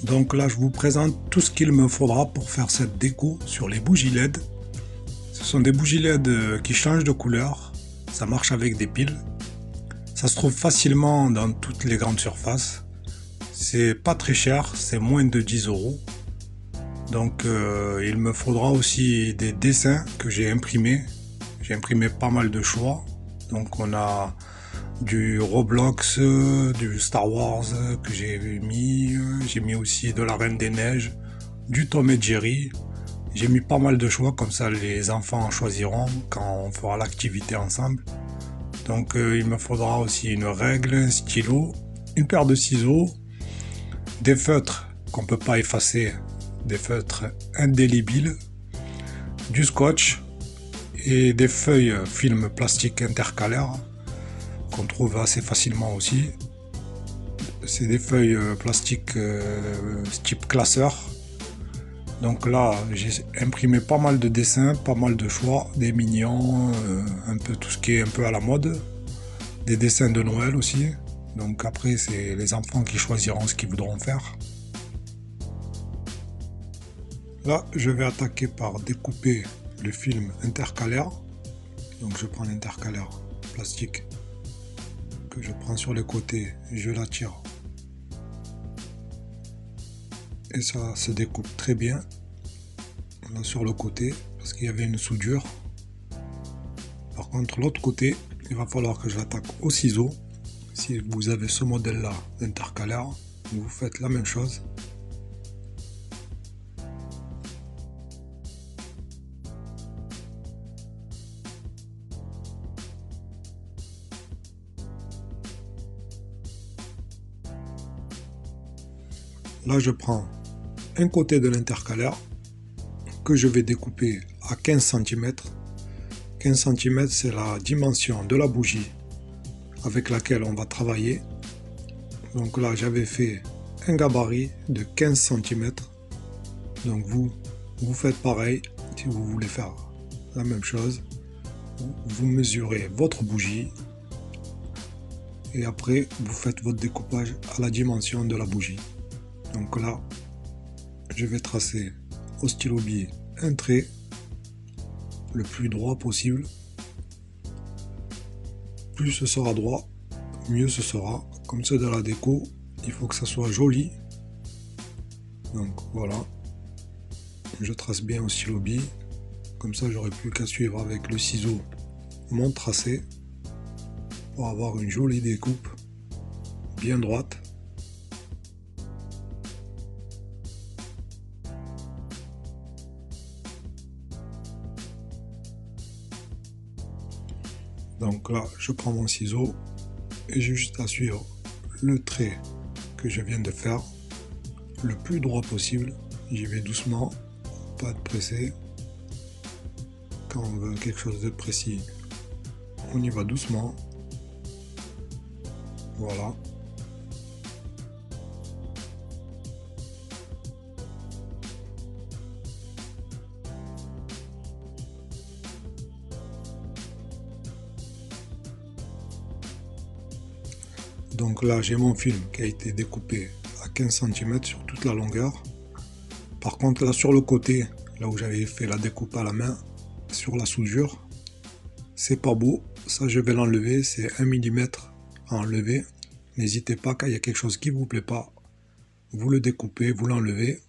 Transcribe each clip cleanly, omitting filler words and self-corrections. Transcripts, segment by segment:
Donc là, je vous présente tout ce qu'il me faudra pour faire cette déco sur les bougies LED. Ce sont des bougies LED qui changent de couleur. Ça marche avec des piles. Ça se trouve facilement dans toutes les grandes surfaces. C'est pas très cher, c'est moins de 10 euros. Donc il me faudra aussi des dessins que j'ai imprimés. J'ai imprimé pas mal de choix. Donc on a du Roblox, du Star Wars que j'ai mis aussi de la Reine des Neiges, du Tom et Jerry. J'ai mis pas mal de choix, comme ça les enfants en choisiront quand on fera l'activité ensemble. Donc il me faudra aussi une règle, un stylo, une paire de ciseaux, des feutres qu'on peut pas effacer, des feutres indélébiles, du scotch et des feuilles film plastique intercalaires qu'on trouve assez facilement aussi. C'est des feuilles plastiques type classeur. Donc là, j'ai imprimé pas mal de dessins, pas mal de choix, des mignons, un peu tout ce qui est un peu à la mode, des dessins de Noël aussi. Donc après, c'est les enfants qui choisiront ce qu'ils voudront faire. Là, je vais attaquer par découper le film intercalaire. Donc je prends l'intercalaire plastique que je prends sur les côtés, je l'attire. Et ça se découpe très bien là sur le côté parce qu'il y avait une soudure. Par contre, l'autre côté, il va falloir que je l'attaque au ciseau. Si vous avez ce modèle là d'intercalaire, vous faites la même chose. Là, je prends un côté de l'intercalaire que je vais découper à 15 cm. 15 cm, c'est la dimension de la bougie avec laquelle on va travailler. Donc là, j'avais fait un gabarit de 15 cm. Donc vous faites pareil si vous voulez faire la même chose. Vous mesurez votre bougie et après vous faites votre découpage à la dimension de la bougie. Donc là, je vais tracer au stylo bille un trait le plus droit possible. Plus ce sera droit, mieux ce sera. Comme c'est de la déco, il faut que ça soit joli. Donc voilà, je trace bien au stylo bille. Comme ça, j'aurai plus qu'à suivre avec le ciseau mon tracé pour avoir une jolie découpe bien droite. Donc là, je prends mon ciseau et j'ai juste à suivre le trait que je viens de faire le plus droit possible. J'y vais doucement, pas être pressé. Quand on veut quelque chose de précis, on y va doucement. Voilà. Donc là, j'ai mon film qui a été découpé à 15 cm sur toute la longueur. Par contre, là sur le côté, là où j'avais fait la découpe à la main, sur la soudure, c'est pas beau. Ça, je vais l'enlever. C'est 1 mm à enlever. N'hésitez pas, quand il y a quelque chose qui vous plaît pas, vous le découpez, vous l'enlevez.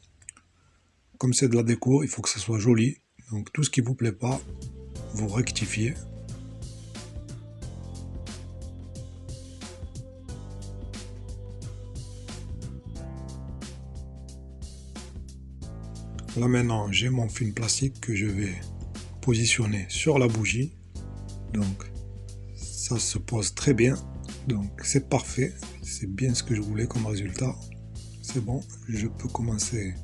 Comme c'est de la déco, il faut que ça soit joli. Donc tout ce qui vous plaît pas, vous rectifiez. Là maintenant, j'ai mon film plastique que je vais positionner sur la bougie. Donc ça se pose très bien. Donc c'est parfait. C'est bien ce que je voulais comme résultat. C'est bon, je peux commencer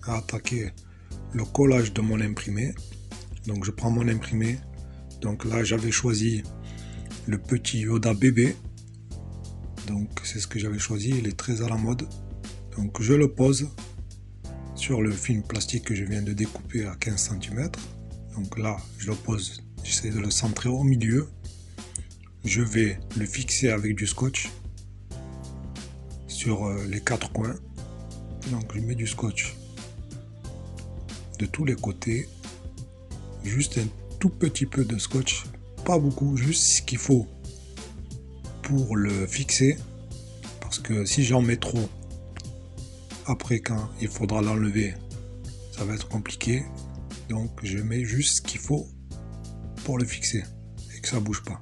à attaquer le collage de mon imprimé. Donc je prends mon imprimé. Donc là j'avais choisi le petit Yoda bébé. Donc c'est ce que j'avais choisi, il est très à la mode. Donc je le pose sur le film plastique que je viens de découper à 15 cm. Donc là je le pose, j'essaie de le centrer au milieu. Je vais le fixer avec du scotch sur les quatre coins. Donc je mets du scotch de tous les côtés, juste un tout petit peu de scotch, pas beaucoup, juste ce qu'il faut pour le fixer, parce que si j'en mets trop, après quand il faudra l'enlever, ça va être compliqué. Donc je mets juste ce qu'il faut pour le fixer et que ça bouge pas.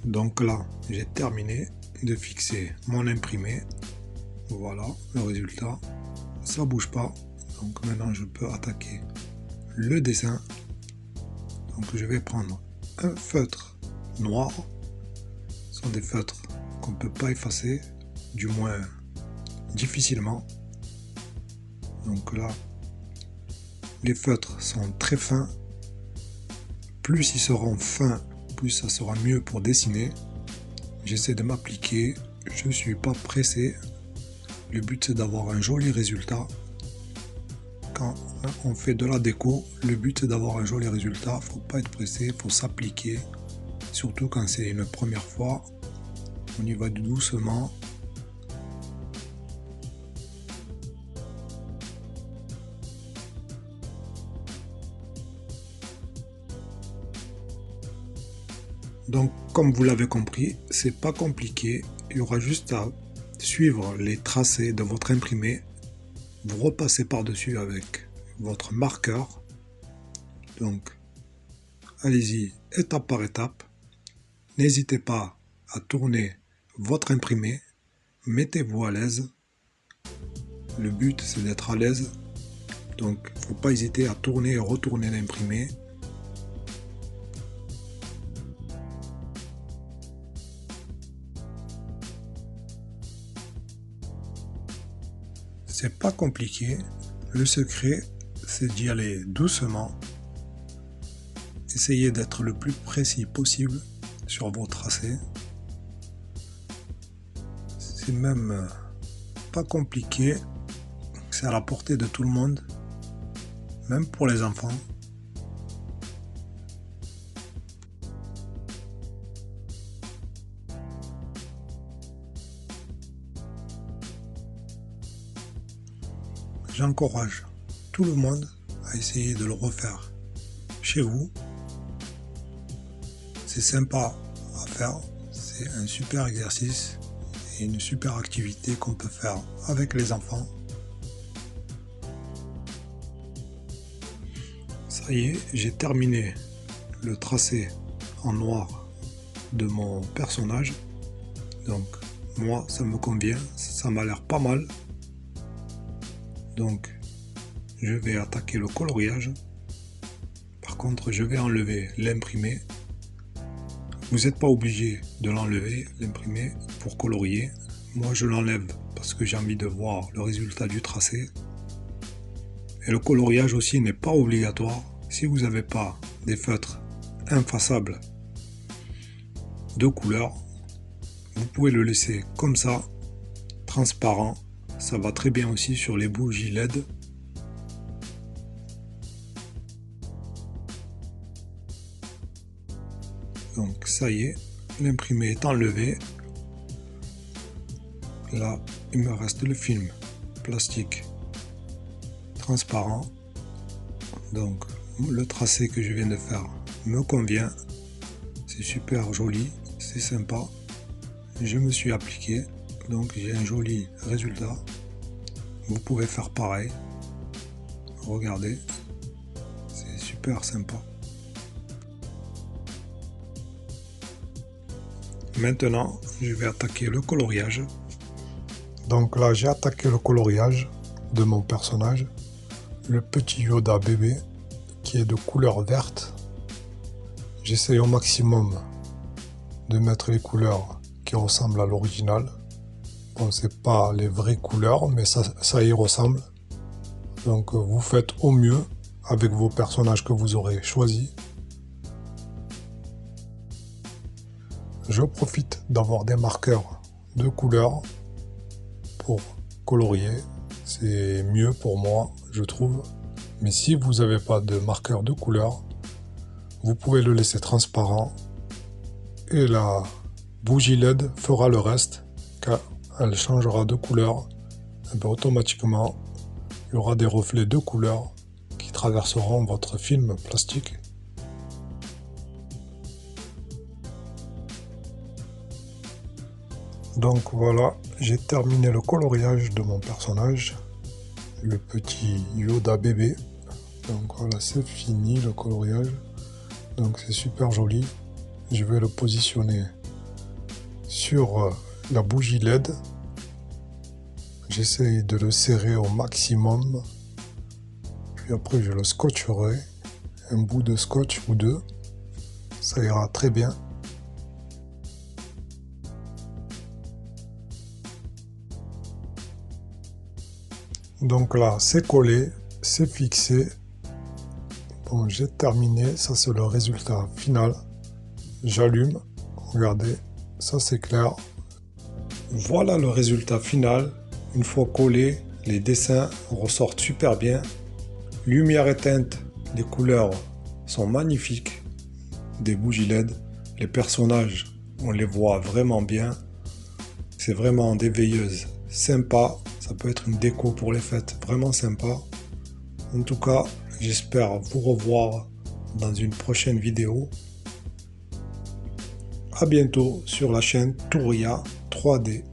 Donc là, j'ai terminé de fixer mon imprimé. Voilà le résultat. Ça bouge pas. Donc maintenant, je peux attaquer le dessin. Donc je vais prendre un feutre noir. Ce sont des feutres qu'on ne peut pas effacer, du moins difficilement. Donc là, les feutres sont très fins. Plus ils seront fins, plus ça sera mieux pour dessiner. J'essaie de m'appliquer, je suis pas pressé. Le but c'est d'avoir un joli résultat. Quand on fait de la déco, le but c'est d'avoir un joli résultat. Faut pas être pressé, faut s'appliquer. Surtout quand c'est une première fois. On y va doucement. Donc comme vous l'avez compris, c'est pas compliqué, il y aura juste à suivre les tracés de votre imprimé, vous repassez par-dessus avec votre marqueur. Donc allez-y étape par étape, n'hésitez pas à tourner votre imprimé, mettez-vous à l'aise, le but c'est d'être à l'aise, donc il ne faut pas hésiter à tourner et retourner l'imprimé. C'est pas compliqué, le secret c'est d'y aller doucement, essayez d'être le plus précis possible sur vos tracés. C'est même pas compliqué, c'est à la portée de tout le monde, même pour les enfants. J'encourage tout le monde à essayer de le refaire chez vous. C'est sympa à faire, c'est un super exercice et une super activité qu'on peut faire avec les enfants. Ça y est, j'ai terminé le tracé en noir de mon personnage. Donc moi ça me convient, ça m'a l'air pas mal. Donc je vais attaquer le coloriage. Par contre je vais enlever l'imprimé. Vous n'êtes pas obligé de l'enlever, l'imprimé, pour colorier. Moi je l'enlève parce que j'ai envie de voir le résultat du tracé. Et le coloriage aussi n'est pas obligatoire. Si vous n'avez pas des feutres infaçables de couleur, vous pouvez le laisser comme ça, transparent. Ça va très bien aussi sur les bougies LED. Donc ça y est, l'imprimé est enlevé. Là, il me reste le film plastique transparent. Donc le tracé que je viens de faire me convient. C'est super joli, c'est sympa. Je me suis appliqué, donc j'ai un joli résultat. Vous pouvez faire pareil. Regardez, c'est super sympa. Maintenant, je vais attaquer le coloriage. Donc là, j'ai attaqué le coloriage de mon personnage, le petit Yoda bébé qui est de couleur verte. J'essaye au maximum de mettre les couleurs qui ressemblent à l'original. Bon, c'est pas les vraies couleurs, mais ça y ressemble. Donc vous faites au mieux avec vos personnages que vous aurez choisis. Je profite d'avoir des marqueurs de couleurs pour colorier. C'est mieux pour moi, je trouve. Mais si vous n'avez pas de marqueur de couleur, vous pouvez le laisser transparent et la bougie LED fera le reste. Quand elle changera de couleur, et bien automatiquement il y aura des reflets de couleur qui traverseront votre film plastique. Donc voilà, j'ai terminé le coloriage de mon personnage, le petit Yoda bébé. Donc voilà, c'est fini le coloriage. Donc c'est super joli. Je vais le positionner sur la bougie LED. J'essaye de le serrer au maximum. Puis après je le scotcherai. Un bout de scotch ou deux. Ça ira très bien. Donc là, c'est collé, c'est fixé. Bon, j'ai terminé. Ça, c'est le résultat final. J'allume. Regardez, ça c'est clair. Voilà le résultat final. Une fois collé, les dessins ressortent super bien. Lumière éteinte, les couleurs sont magnifiques. Des bougies LED. Les personnages, on les voit vraiment bien. C'est vraiment des veilleuses sympa. Ça peut être une déco pour les fêtes, vraiment sympa. En tout cas, j'espère vous revoir dans une prochaine vidéo. À bientôt sur la chaîne Touria 3D.